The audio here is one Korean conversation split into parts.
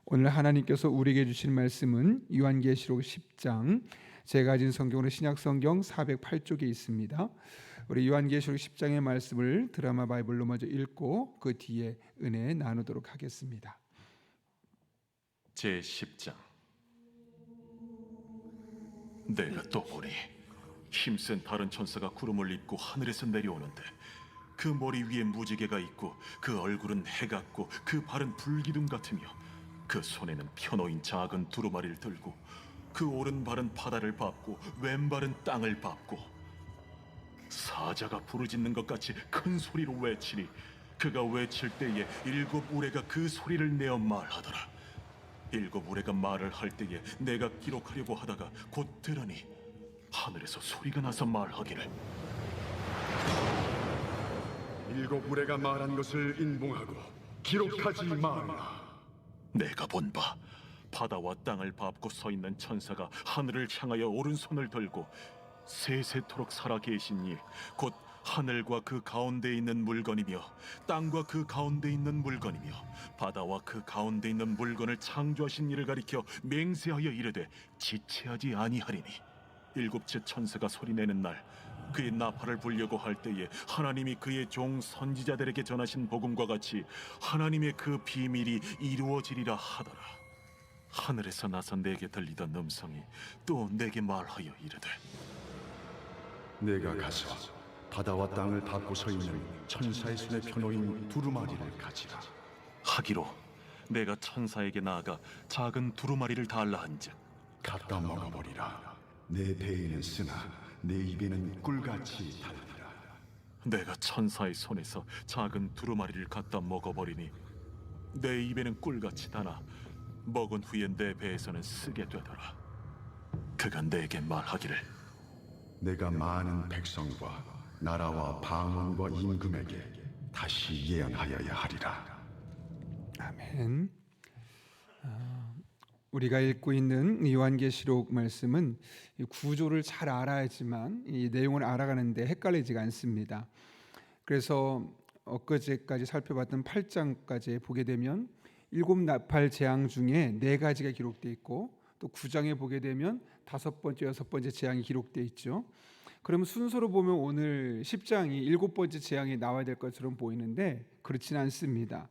오늘 하나님께서 우리에게 주신 말씀은 요한계시록 10장, 제가 가진 성경으로 신약성경 408쪽에 있습니다. 우리 요한계시록 10장의 말씀을 드라마 바이블로 먼저 읽고 그 뒤에 은혜 나누도록 하겠습니다. 제10장. 내가 또 보니 힘센 다른 천사가 구름을 입고 하늘에서 내려오는데 그 머리 위에 무지개가 있고 그 얼굴은 해 같고 그 발은 불기둥 같으며 그 손에는 펴놓인 작은 두루마리를 들고 그 오른발은 바다를 밟고 왼발은 땅을 밟고 사자가 부르짖는 것 같이 큰 소리로 외치니 그가 외칠 때에 일곱 우레가 그 소리를 내어 말하더라. 일곱 우레가 말을 할 때에 내가 기록하려고 하다가 곧 들으니 하늘에서 소리가 나서 말하기를 일곱 우레가 말한 것을 인봉하고 기록하지 말라. 내가 본 바 바다와 땅을 밟고 서 있는 천사가 하늘을 향하여 오른손을 들고 세세토록 살아계신 이 곧 하늘과 그 가운데 있는 물건이며 땅과 그 가운데 있는 물건이며 바다와 그 가운데 있는 물건을 창조하신 이를 가리켜 맹세하여 이르되 지체하지 아니하리니 일곱째 천사가 소리내는 날 그의 나팔을 불려고 할 때에 하나님이 그의 종 선지자들에게 전하신 복음과 같이 하나님의 그 비밀이 이루어지리라 하더라. 하늘에서 나서 내게 들리던 음성이 또 내게 말하여 이르되 내가 가서 바다와 땅을 밟고 서 있는 천사의 손에 펴놓인 두루마리를 가지라. 하기로 내가 천사에게 나아가 작은 두루마리를 달라 한즉 갖다 먹어버리라. 내 배에는 쓰나 내 입에는 꿀같이 달리라. 내가 천사의 손에서 작은 두루마리를 갖다 먹어버리니 내 입에는 꿀같이 다나 먹은 후에 내 배에서는 쓰게 되더라. 그가 내게 말하기를 내가 많은 백성과 나라와 방언과 임금에게 다시 예언하여야 하리라. 아멘. 우리가 읽고 있는 요한계시록 말씀은 구조를 잘 알아야지만 이 내용을 알아가는데 헷갈리지가 않습니다. 그래서 엊그제까지 살펴봤던 8장까지 보게 되면 일곱 나팔 재앙 중에 네 가지가 기록되어 있고 또 9장에 보게 되면 다섯 번째, 여섯 번째 재앙이 기록되어 있죠. 그러면 순서로 보면 오늘 10장이 일곱 번째 재앙이 나와야 될 것처럼 보이는데 그렇지는 않습니다.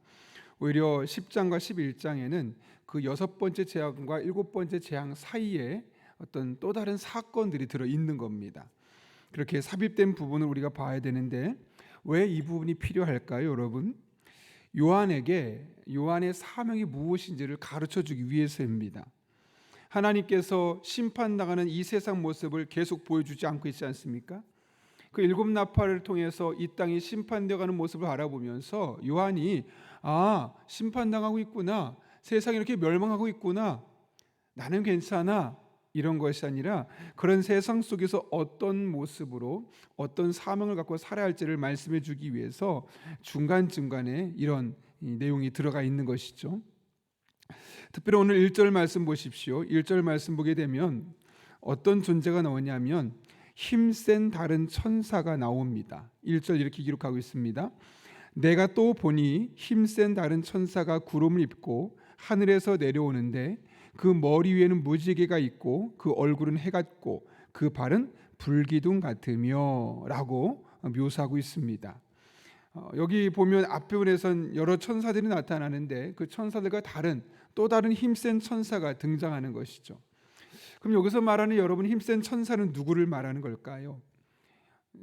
오히려 10장과 11장에는 그 여섯 번째 재앙과 일곱 번째 재앙 사이에 어떤 또 다른 사건들이 들어있는 겁니다. 그렇게 삽입된 부분을 우리가 봐야 되는데 왜 이 부분이 필요할까요, 여러분? 요한의 사명이 무엇인지를 가르쳐주기 위해서입니다. 하나님께서 심판당하는 이 세상 모습을 계속 보여주지 않고 있지 않습니까? 그 일곱 나팔을 통해서 이 땅이 심판되어가는 모습을 알아보면서 요한이 심판당하고 있구나, 세상이 이렇게 멸망하고 있구나, 나는 괜찮아, 이런 것이 아니라 그런 세상 속에서 어떤 모습으로 어떤 사명을 갖고 살아야 할지를 말씀해 주기 위해서 중간중간에 이런 내용이 들어가 있는 것이죠. 특별히 오늘 1절 말씀 보십시오. 1절 말씀 보게 되면 어떤 존재가 나오냐면 힘센 다른 천사가 나옵니다. 1절 이렇게 기록하고 있습니다. 내가 또 보니 힘센 다른 천사가 구름을 입고 하늘에서 내려오는데 그 머리 위에는 무지개가 있고 그 얼굴은 해 같고 그 발은 불기둥 같으며 라고 묘사하고 있습니다. 여기 보면 앞부분에선 여러 천사들이 나타나는데 그 천사들과 또 다른 힘센 천사가 등장하는 것이죠. 그럼 여기서 말하는 여러분 힘센 천사는 누구를 말하는 걸까요?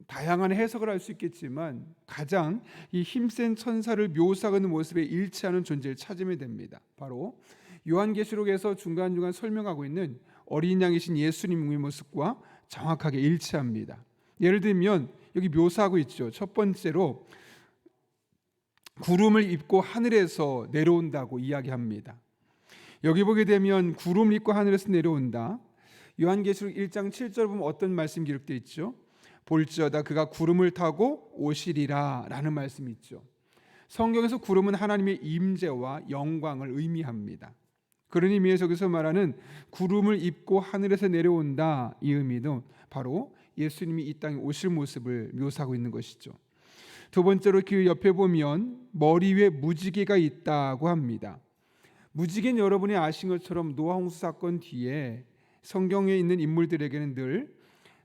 다양한 해석을 할 수 있겠지만 가장 이 힘센 천사를 묘사하는 모습에 일치하는 존재를 찾으면 됩니다. 바로 요한계시록에서 중간중간 설명하고 있는 어린 양이신 예수님의 모습과 정확하게 일치합니다. 예를 들면 여기 묘사하고 있죠. 첫 번째로 구름을 입고 하늘에서 내려온다고 이야기합니다. 여기 보게 되면 구름을 입고 하늘에서 내려온다. 요한계시록 1장 7절 보면 어떤 말씀 기록되어 있죠? 볼지어다 그가 구름을 타고 오시리라 라는 말씀이 있죠. 성경에서 구름은 하나님의 임재와 영광을 의미합니다. 그런 의미에서 여기서 말하는 구름을 입고 하늘에서 내려온다, 이 의미는 바로 예수님이 이 땅에 오실 모습을 묘사하고 있는 것이죠. 두 번째로 그 옆에 보면 머리 위에 무지개가 있다고 합니다. 무지개 여러분이 아신 것처럼 노아 홍수 사건 뒤에 성경에 있는 인물들에게는 늘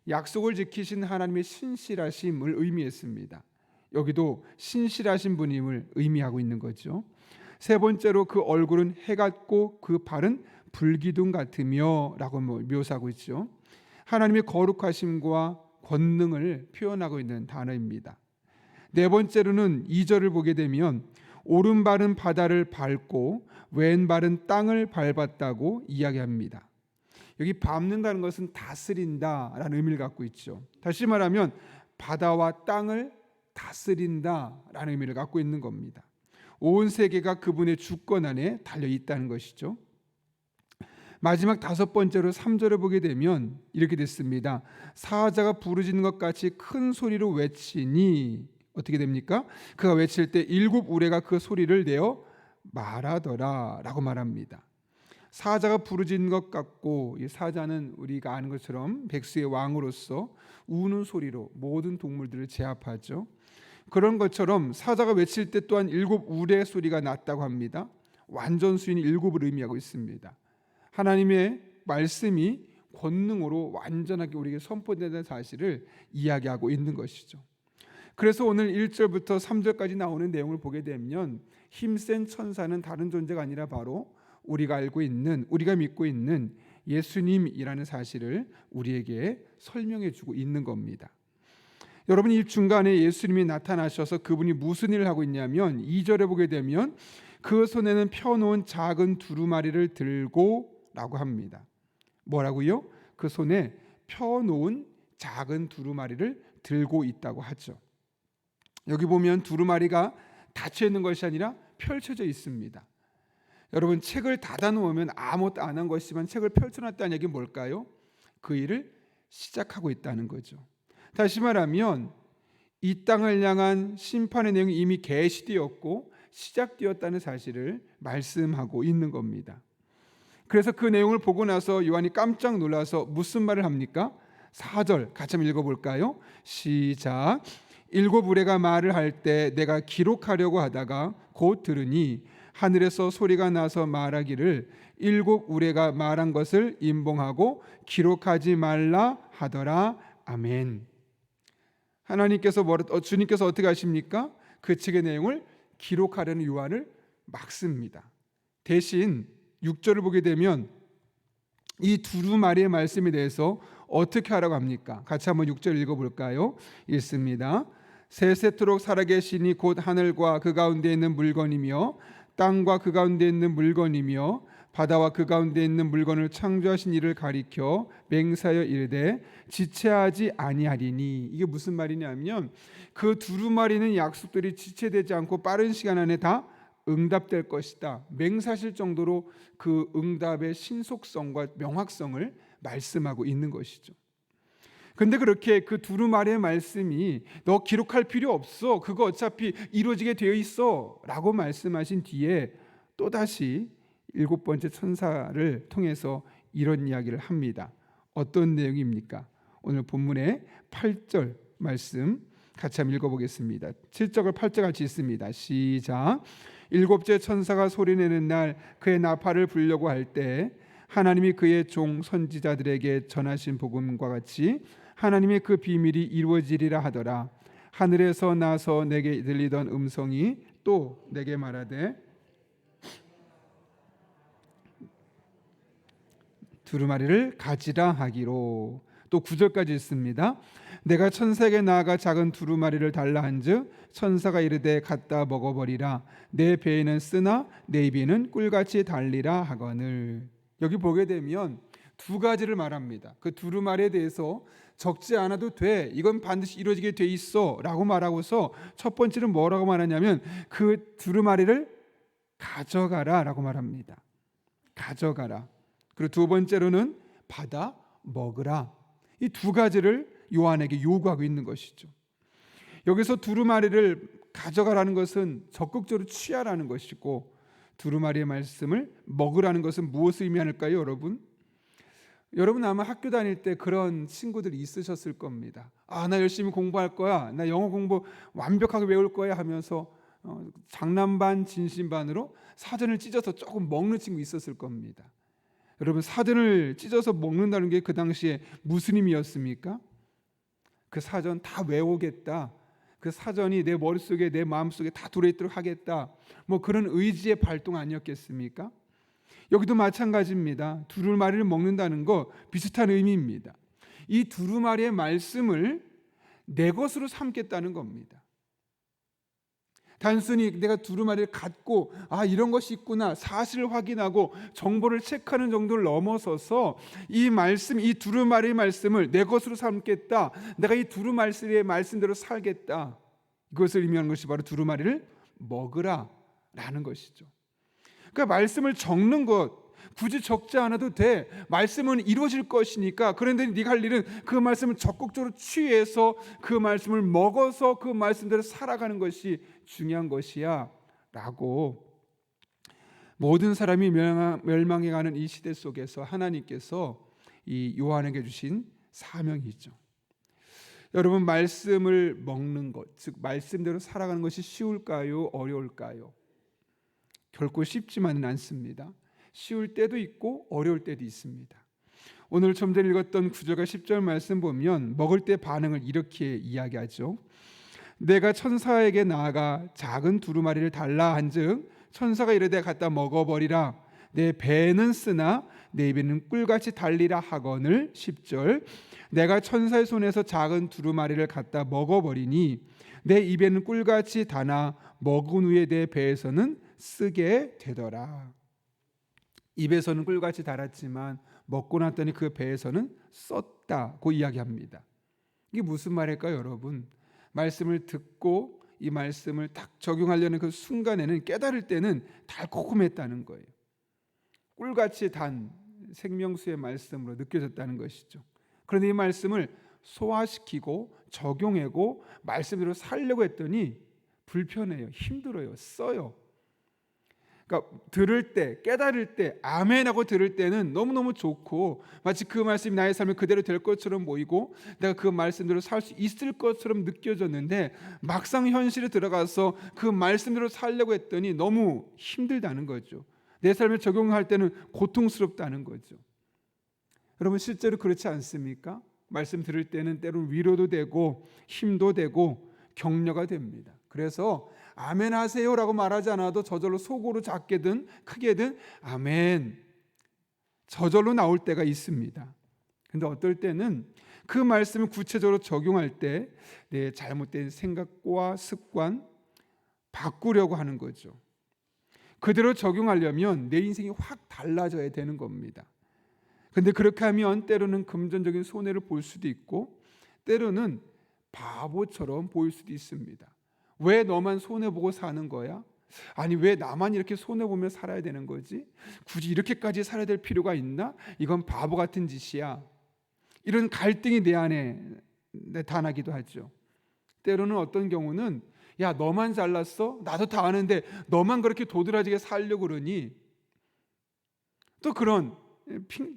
약속을 지키신 하나님의 신실하심을 의미했습니다. 여기도 신실하신 분임을 의미하고 있는 거죠. 세 번째로 그 얼굴은 해 같고 그 발은 불기둥 같으며 라고 묘사하고 있죠. 하나님의 거룩하심과 권능을 표현하고 있는 단어입니다. 네 번째로는 2절을 보게 되면 오른발은 바다를 밟고 왼발은 땅을 밟았다고 이야기합니다. 여기 밟는다는 것은 다스린다라는 의미를 갖고 있죠. 다시 말하면 바다와 땅을 다스린다라는 의미를 갖고 있는 겁니다. 온 세계가 그분의 주권 안에 달려 있다는 것이죠. 마지막 다섯 번째로 3절을 보게 되면 이렇게 됐습니다. 사자가 부르짖는 것 같이 큰 소리로 외치니 어떻게 됩니까? 그가 외칠 때 7 우레가 그 소리를 내어 말하더라 라고 말합니다. 사자가 부르짖는 것 같고, 이 사자는 우리가 아는 것처럼 백수의 왕으로서 우는 소리로 모든 동물들을 제압하죠. 그런 것처럼 사자가 외칠 때 또한 7 우레의 소리가 났다고 합니다. 완전수인 7을 의미하고 있습니다. 하나님의 말씀이 권능으로 완전하게 우리에게 선포된다는 사실을 이야기하고 있는 것이죠. 그래서 오늘 1절부터 3절까지 나오는 내용을 보게 되면 힘센 천사는 다른 존재가 아니라 바로 우리가 알고 있는, 우리가 믿고 있는 예수님이라는 사실을 우리에게 설명해 주고 있는 겁니다. 여러분, 이 중간에 예수님이 나타나셔서 그분이 무슨 일을 하고 있냐면 2절에 보게 되면 그 손에는 펴놓은 작은 두루마리를 들고 라고 합니다. 뭐라고요? 그 손에 펴놓은 작은 두루마리를 들고 있다고 하죠. 여기 보면 두루마리가 닫혀 있는 것이 아니라 펼쳐져 있습니다. 여러분, 책을 닫아 놓으면 아무것도 안 한 것이지만 책을 펼쳐놨다는 얘기는 뭘까요? 그 일을 시작하고 있다는 거죠. 다시 말하면 이 땅을 향한 심판의 내용이 이미 계시되었고 시작되었다는 사실을 말씀하고 있는 겁니다. 그래서 그 내용을 보고 나서 요한이 깜짝 놀라서 무슨 말을 합니까? 4절 같이 한번 읽어볼까요? 시작. 7 우레가 말을 할 때 내가 기록하려고 하다가 곧 들으니 하늘에서 소리가 나서 말하기를 7 우레가 말한 것을 임봉하고 기록하지 말라 하더라. 아멘. 하나님께서 주님께서 어떻게 하십니까? 그 책의 내용을 기록하려는 요한을 막습니다. 대신 6절을 보게 되면 이 두루마리의 말씀에 대해서 어떻게 하라고 합니까? 같이 한번 6절 읽어볼까요? 읽습니다. 세세토록 살아계시니 곧 하늘과 그 가운데 있는 물건이며 땅과 그 가운데 있는 물건이며 바다와 그 가운데 있는 물건을 창조하신 이를 가리켜 맹세하여 이르되 지체하지 아니하리니. 이게 무슨 말이냐면 그 두루마리는 약속들이 지체되지 않고 빠른 시간 안에 다 응답될 것이다. 맹세하실 정도로 그 응답의 신속성과 명확성을 말씀하고 있는 것이죠. 근데 그렇게 그 두루마리의 말씀이 너 기록할 필요 없어, 그거 어차피 이루어지게 되어 있어 라고 말씀하신 뒤에 또다시 7번째 천사를 통해서 이런 이야기를 합니다. 어떤 내용입니까? 오늘 본문의 8절 말씀 같이 한번 읽어보겠습니다. 7절과 8절 같이 읽습니다. 시작. 7째 천사가 소리내는 날 그의 나팔을 불려고 할 때 하나님이 그의 종 선지자들에게 전하신 복음과 같이 하나님의 그 비밀이 이루어지리라 하더라. 하늘에서 나서 내게 들리던 음성이 또 내게 말하되 두루마리를 가지라 하기로. 또 9절까지 있습니다. 내가 천사에게 나아가 작은 두루마리를 달라 한즉 천사가 이르되 갖다 먹어버리라. 내 배에는 쓰나 내 입에는 꿀같이 달리라 하거늘. 여기 보게 되면 두 가지를 말합니다. 그 두루마리에 대해서 적지 않아도 돼, 이건 반드시 이루어지게 돼 있어 라고 말하고서 첫 번째는 뭐라고 말하냐면 그 두루마리를 가져가라 라고 말합니다. 가져가라. 그리고 두 번째로는 받아 먹으라. 이 두 가지를 요한에게 요구하고 있는 것이죠. 여기서 두루마리를 가져가라는 것은 적극적으로 취하라는 것이고 두루마리의 말씀을 먹으라는 것은 무엇을 의미할까요, 여러분? 여러분 아마 학교 다닐 때 그런 친구들이 있으셨을 겁니다. 나 열심히 공부할 거야, 나 영어 공부 완벽하게 외울 거야 하면서 장난 반 진심 반으로 사전을 찢어서 조금 먹는 친구 있었을 겁니다. 여러분, 사전을 찢어서 먹는다는 게 그 당시에 무슨 의미였습니까? 그 사전 다 외우겠다, 그 사전이 내 머릿속에 내 마음속에 다 들어있도록 하겠다, 뭐 그런 의지의 발동 아니었겠습니까? 여기도 마찬가지입니다. 두루마리를 먹는다는 거 비슷한 의미입니다. 이 두루마리의 말씀을 내 것으로 삼겠다는 겁니다. 단순히 내가 두루마리를 갖고 이런 것이 있구나 사실을 확인하고 정보를 체크하는 정도를 넘어서서 이 말씀, 이 두루마리의 말씀을 내 것으로 삼겠다, 내가 이 두루마리의 말씀대로 살겠다, 이것을 의미하는 것이 바로 두루마리를 먹으라 라는 것이죠. 그러니까 말씀을 적는 것, 굳이 적지 않아도 돼. 말씀은 이루어질 것이니까. 그런데 네가 할 일은 그 말씀을 적극적으로 취해서 그 말씀을 먹어서 그 말씀대로 살아가는 것이 중요한 것이야 라고, 모든 사람이 멸망해가는 이 시대 속에서 하나님께서 이 요한에게 주신 사명이죠. 여러분, 말씀을 먹는 것, 즉 말씀대로 살아가는 것이 쉬울까요? 어려울까요? 결코 쉽지만은 않습니다. 쉬울 때도 있고 어려울 때도 있습니다. 오늘 좀 전에 읽었던 9절과 10절 말씀 보면 먹을 때 반응을 이렇게 이야기하죠. 내가 천사에게 나아가 작은 두루마리를 달라 한즉 천사가 이르되 갖다 먹어버리라. 내 배는 쓰나 내 입에는 꿀같이 달리라 하거늘. 10절 내가 천사의 손에서 작은 두루마리를 갖다 먹어버리니 내 입에는 꿀같이 다나 먹은 후에 내 배에서는 쓰게 되더라. 입에서는 꿀같이 달았지만 먹고 났더니 그 배에서는 썼다고 이야기합니다. 이게 무슨 말일까요, 여러분? 말씀을 듣고 이 말씀을 딱 적용하려는 그 순간에는, 깨달을 때는 달콤했다는 거예요. 꿀같이 단 생명수의 말씀으로 느껴졌다는 것이죠. 그런데 이 말씀을 소화시키고 적용하고 말씀대로 살려고 했더니 불편해요, 힘들어요, 써요. 그러니까 들을 때, 깨달을 때, 아멘하고 들을 때는 너무너무 좋고 마치 그 말씀이 나의 삶에 그대로 될 것처럼 보이고 내가 그 말씀대로 살 수 있을 것처럼 느껴졌는데, 막상 현실에 들어가서 그 말씀대로 살려고 했더니 너무 힘들다는 거죠. 내 삶에 적용할 때는 고통스럽다는 거죠. 여러분, 실제로 그렇지 않습니까? 말씀 들을 때는 때로는 위로도 되고 힘도 되고 격려가 됩니다. 그래서 아멘 하세요라고 말하지 않아도 저절로 속으로 작게든 크게든 아멘 저절로 나올 때가 있습니다. 그런데 어떨 때는 그 말씀을 구체적으로 적용할 때 내 잘못된 생각과 습관 바꾸려고 하는 거죠. 그대로 적용하려면 내 인생이 확 달라져야 되는 겁니다. 그런데 그렇게 하면 때로는 금전적인 손해를 볼 수도 있고 때로는 바보처럼 보일 수도 있습니다. 왜 너만 손해보고 사는 거야? 아니, 왜 나만 이렇게 손해보며 살아야 되는 거지? 굳이 이렇게까지 살아야 될 필요가 있나? 이건 바보 같은 짓이야. 이런 갈등이 내 안에 나타나기도 하죠. 때로는 어떤 경우는 야, 너만 잘났어? 나도 다 아는데 너만 그렇게 도드라지게 살려고 그러니? 또 그런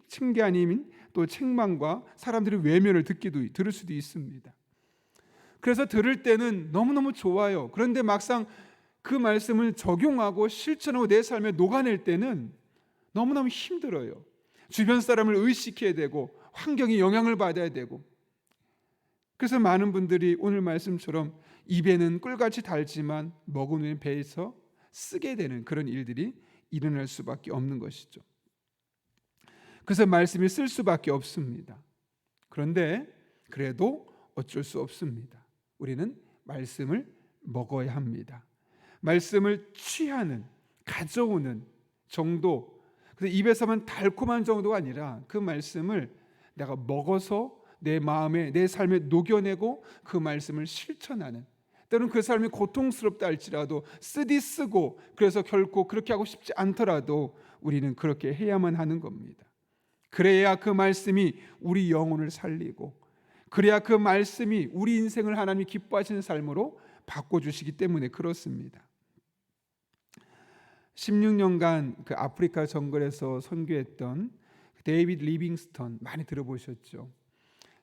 칭계 아닌 또 책망과 사람들의 외면을 들을 수도 있습니다. 그래서 들을 때는 너무너무 좋아요. 그런데 막상 그 말씀을 적용하고 실천하고 내 삶에 녹아낼 때는 너무너무 힘들어요. 주변 사람을 의식해야 되고 환경에 영향을 받아야 되고. 그래서 많은 분들이 오늘 말씀처럼 입에는 꿀같이 달지만 먹은 후에 배에서 쓰게 되는 그런 일들이 일어날 수밖에 없는 것이죠. 그래서 말씀이 쓸 수밖에 없습니다. 그런데 그래도 어쩔 수 없습니다. 우리는 말씀을 먹어야 합니다. 말씀을 취하는, 가져오는 정도, 그래서 입에서만 달콤한 정도가 아니라 그 말씀을 내가 먹어서 내 마음에, 내 삶에 녹여내고 그 말씀을 실천하는, 때로는 그 삶이 고통스럽다 할지라도 쓰고 그래서 결코 그렇게 하고 싶지 않더라도 우리는 그렇게 해야만 하는 겁니다. 그래야 그 말씀이 우리 영혼을 살리고, 그래야 그 말씀이 우리 인생을 하나님이 기뻐하시는 삶으로 바꿔주시기 때문에 그렇습니다. 16년간 그 아프리카 정글에서 선교했던 데이빗 리빙스턴 많이 들어보셨죠?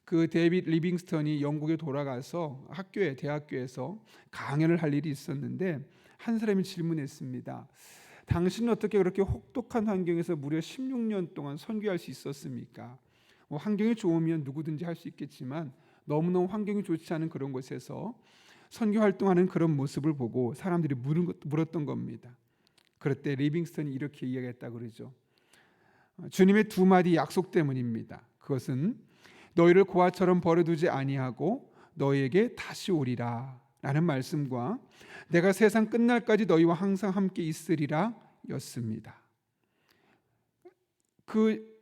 그 데이빗 리빙스턴이 영국에 돌아가서 대학교에서 강연을 할 일이 있었는데 한 사람이 질문했습니다. 당신은 어떻게 그렇게 혹독한 환경에서 무려 16년 동안 선교할 수 있었습니까? 환경이 좋으면 누구든지 할 수 있겠지만 너무너무 환경이 좋지 않은 그런 곳에서 선교 활동하는 그런 모습을 보고 사람들이 물었던 겁니다. 그럴 때 리빙스턴이 이렇게 이야기했다 그러죠. 주님의 두 마디 약속 때문입니다. 그것은 너희를 고아처럼 버려두지 아니하고 너희에게 다시 오리라 라는 말씀과 내가 세상 끝날까지 너희와 항상 함께 있으리라 였습니다. 그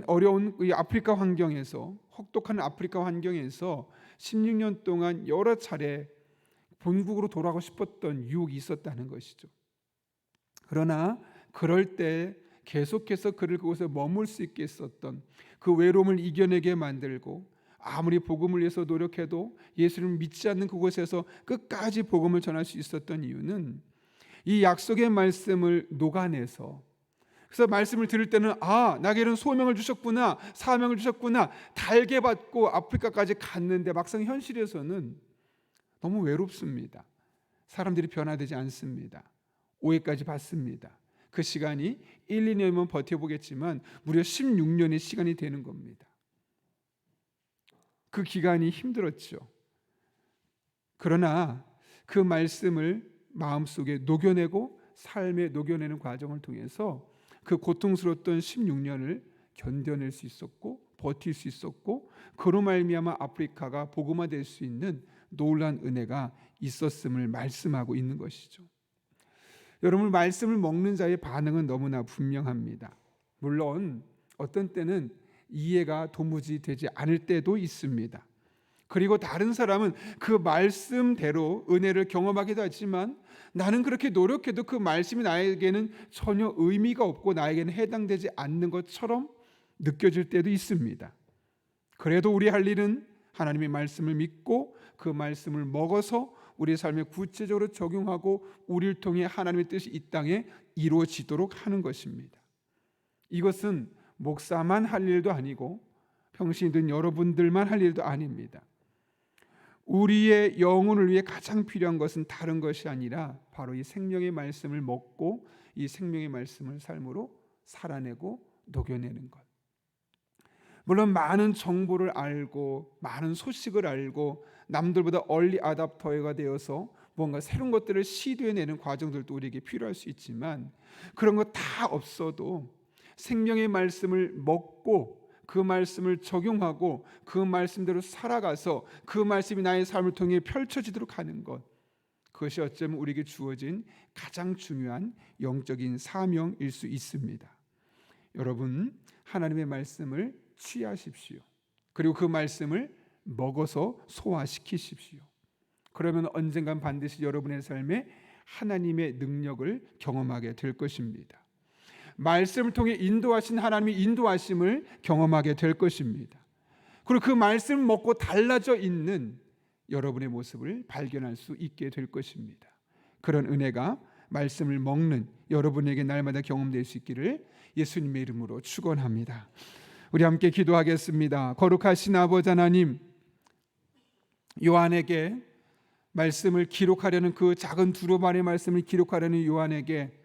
어려운 아프리카 환경에서, 혹독한 아프리카 환경에서 16년 동안 여러 차례 본국으로 돌아가고 싶었던 유혹이 있었다는 것이죠. 그러나 그럴 때 계속해서 그를 그곳에 머물 수 있게 했었던, 그 외로움을 이겨내게 만들고, 아무리 복음을 위해서 노력해도 예수를 믿지 않는 그곳에서 끝까지 복음을 전할 수 있었던 이유는 이 약속의 말씀을 녹아내서, 그래서 말씀을 들을 때는 나에게는 소명을 주셨구나, 사명을 주셨구나, 달게 받고 아프리카까지 갔는데 막상 현실에서는 너무 외롭습니다. 사람들이 변화되지 않습니다. 오해까지 받습니다. 그 시간이 1, 2년이면 버텨보겠지만 무려 16년의 시간이 되는 겁니다. 그 기간이 힘들었죠. 그러나 그 말씀을 마음속에 녹여내고 삶에 녹여내는 과정을 통해서 그 고통스러웠던 16년을 견뎌낼 수 있었고 버틸 수 있었고, 그로 말미암아 아프리카가 복음화될 수 있는 놀라운 은혜가 있었음을 말씀하고 있는 것이죠. 여러분, 말씀을 먹는 자의 반응은 너무나 분명합니다. 물론 어떤 때는 이해가 도무지 되지 않을 때도 있습니다. 그리고 다른 사람은 그 말씀대로 은혜를 경험하기도 하지만 나는 그렇게 노력해도 그 말씀이 나에게는 전혀 의미가 없고 나에게는 해당되지 않는 것처럼 느껴질 때도 있습니다. 그래도 우리 할 일은 하나님의 말씀을 믿고 그 말씀을 먹어서 우리 삶에 구체적으로 적용하고 우리를 통해 하나님의 뜻이 이 땅에 이루어지도록 하는 것입니다. 이것은 목사만 할 일도 아니고 평신이든 여러분들만 할 일도 아닙니다. 우리의 영혼을 위해 가장 필요한 것은 다른 것이 아니라 바로 이 생명의 말씀을 먹고 이 생명의 말씀을 삶으로 살아내고 녹여내는 것. 물론 많은 정보를 알고 많은 소식을 알고 남들보다 얼리 아답터가 되어서 뭔가 새로운 것들을 시도해내는 과정들도 우리에게 필요할 수 있지만, 그런 거 다 없어도 생명의 말씀을 먹고 그 말씀을 적용하고 그 말씀대로 살아가서 그 말씀이 나의 삶을 통해 펼쳐지도록 하는 것, 그것이 어쩌면 우리에게 주어진 가장 중요한 영적인 사명일 수 있습니다. 여러분, 하나님의 말씀을 취하십시오. 그리고 그 말씀을 먹어서 소화시키십시오. 그러면 언젠간 반드시 여러분의 삶에 하나님의 능력을 경험하게 될 것입니다. 말씀을 통해 인도하신 하나님의 인도하심을 경험하게 될 것입니다. 그리고 그 말씀을 먹고 달라져 있는 여러분의 모습을 발견할 수 있게 될 것입니다. 그런 은혜가 말씀을 먹는 여러분에게 날마다 경험될 수 있기를 예수님의 이름으로 축원합니다. 우리 함께 기도하겠습니다. 거룩하신 아버지 하나님, 요한에게 말씀을 기록하려는 그 작은 두루마리 말씀을 기록하려는 요한에게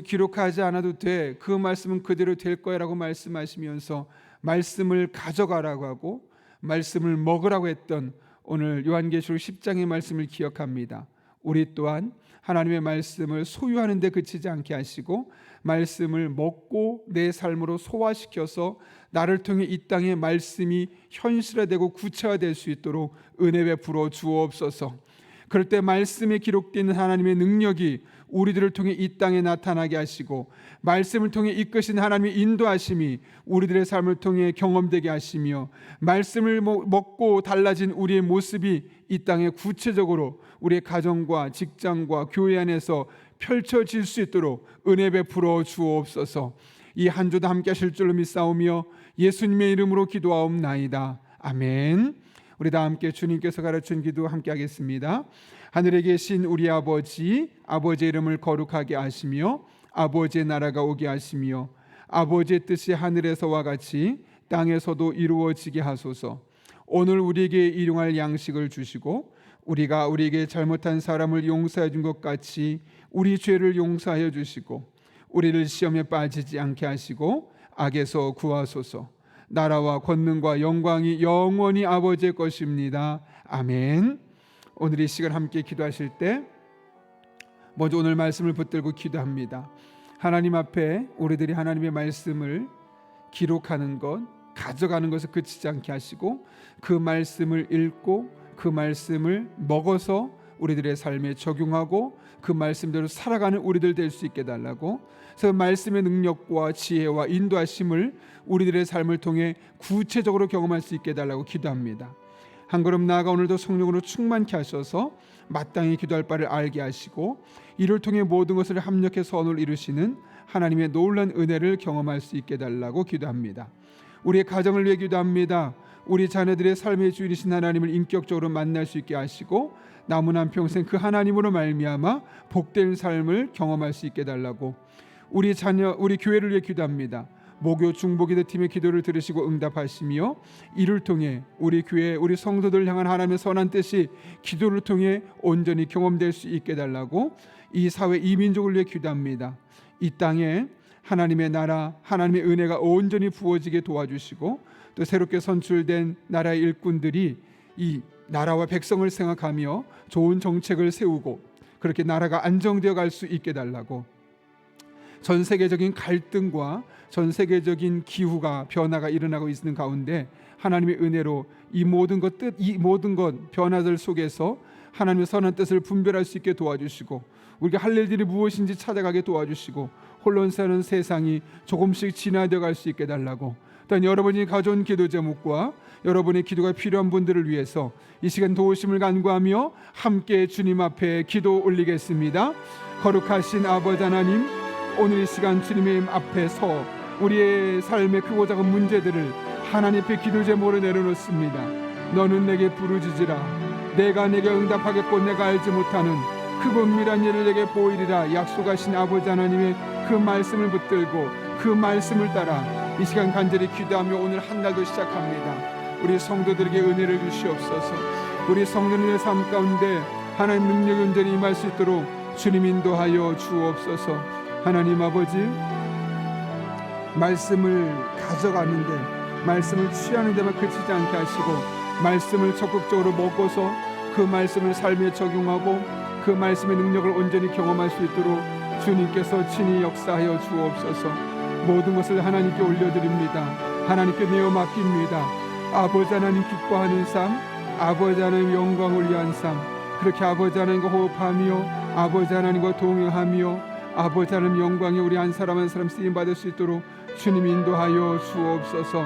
기록하지 않아도 돼, 그 말씀은 그대로 될 거야라고 말씀하시면서 말씀을 가져가라고 하고 말씀을 먹으라고 했던 오늘 요한계시록 10장의 말씀을 기억합니다. 우리 또한 하나님의 말씀을 소유하는 데 그치지 않게 하시고 말씀을 먹고 내 삶으로 소화시켜서 나를 통해 이 땅의 말씀이 현실화되고 구체화될 수 있도록 은혜 베풀어 주옵소서. 그럴 때 말씀에 기록되어 있는 하나님의 능력이 우리들을 통해 이 땅에 나타나게 하시고 말씀을 통해 이끄신 하나님의 인도하심이 우리들의 삶을 통해 경험되게 하시며 말씀을 먹고 달라진 우리의 모습이 이 땅에 구체적으로 우리의 가정과 직장과 교회 안에서 펼쳐질 수 있도록 은혜 베풀어 주옵소서. 이 한 주도 함께 하실 줄로 믿사오며 예수님의 이름으로 기도하옵나이다. 아멘. 우리 다 함께 주님께서 가르친 기도 함께 하겠습니다. 하늘에 계신 우리 아버지, 아버지의 이름을 거룩하게 하시며 아버지의 나라가 오게 하시며 아버지의 뜻이 하늘에서와 같이 땅에서도 이루어지게 하소서. 오늘 우리에게 일용할 양식을 주시고 우리가 우리에게 잘못한 사람을 용서해 준 것 같이 우리 죄를 용서하여 주시고 우리를 시험에 빠지지 않게 하시고 악에서 구하소서. 나라와 권능과 영광이 영원히 아버지의 것입니다. 아멘. 오늘 이 시간 함께 기도하실 때 먼저 오늘 말씀을 붙들고 기도합니다. 하나님 앞에 우리들이 하나님의 말씀을 기록하는 것, 가져가는 것을 그치지 않게 하시고 그 말씀을 읽고 그 말씀을 먹어서 우리들의 삶에 적용하고 그 말씀대로 살아가는 우리들 될 수 있게 달라고, 그래서 말씀의 능력과 지혜와 인도하심을 우리들의 삶을 통해 구체적으로 경험할 수 있게 달라고 기도합니다. 한 걸음 나아가 오늘도 성령으로 충만케 하셔서 마땅히 기도할 바를 알게 하시고 이를 통해 모든 것을 합력해 선을 이루시는 하나님의 놀라운 은혜를 경험할 수 있게 달라고 기도합니다. 우리의 가정을 위해 기도합니다. 우리 자녀들의 삶의 주인이신 하나님을 인격적으로 만날 수 있게 하시고 남은 한 평생 그 하나님으로 말미암아 복된 삶을 경험할 수 있게 달라고, 우리 자녀, 우리 교회를 위해 기도합니다. 목요 중보기도 팀의 기도를 들으시고 응답하시며 이를 통해 우리 교회, 우리 성도들을 향한 하나님의 선한 뜻이 기도를 통해 온전히 경험될 수 있게 달라고, 이 사회, 이 민족을 위해 기도합니다. 이 땅에 하나님의 나라, 하나님의 은혜가 온전히 부어지게 도와주시고 또 새롭게 선출된 나라의 일꾼들이 이 나라와 백성을 생각하며 좋은 정책을 세우고 그렇게 나라가 안정되어 갈 수 있게 달라고, 전 세계적인 갈등과 전 세계적인 기후가 변화가 일어나고 있는 가운데 하나님의 은혜로 이 모든 것 변화들 속에서 하나님의 선한 뜻을 분별할 수 있게 도와주시고 우리가 할 일들이 무엇인지 찾아가게 도와주시고 혼란스러운 세상이 조금씩 진화되어 갈 수 있게 달라고, 또한 여러분이 가져온 기도 제목과 여러분의 기도가 필요한 분들을 위해서 이 시간 도우심을 간구하며 함께 주님 앞에 기도 올리겠습니다. 거룩하신 아버지 하나님, 오늘 이 시간 주님의 앞에 서 우리의 삶의 크고 작은 문제들을 하나님 앞에 기도 제목으로 내려놓습니다. 너는 내게 부르짖으라. 내가 내게 응답하겠고 내가 알지 못하는 크고 은밀한 일을 내게 보이리라 약속하신 아버지 하나님의 그 말씀을 붙들고 그 말씀을 따라 이 시간 간절히 기도하며 오늘 한 날도 시작합니다. 우리 성도들에게 은혜를 주시옵소서. 우리 성도님의 삶 가운데 하나님 능력이 온전히 임할 수 있도록 주님 인도하여 주옵소서. 하나님 아버지, 말씀을 가져가는데 말씀을 취하는 데만 그치지 않게 하시고 말씀을 적극적으로 먹어서 그 말씀을 삶에 적용하고 그 말씀의 능력을 온전히 경험할 수 있도록 주님께서 친히 역사하여 주옵소서. 모든 것을 하나님께 올려드립니다. 하나님께 내어 맡깁니다. 아버지 하나님 기뻐하는 삶, 아버지 하나님 영광을 위한 삶, 그렇게 아버지 하나님과 호흡하며 아버지 하나님과 동행하며 아버지 하나님 영광에 우리 한 사람 한 사람 쓰임 받을 수 있도록 주님 인도하여 주옵소서.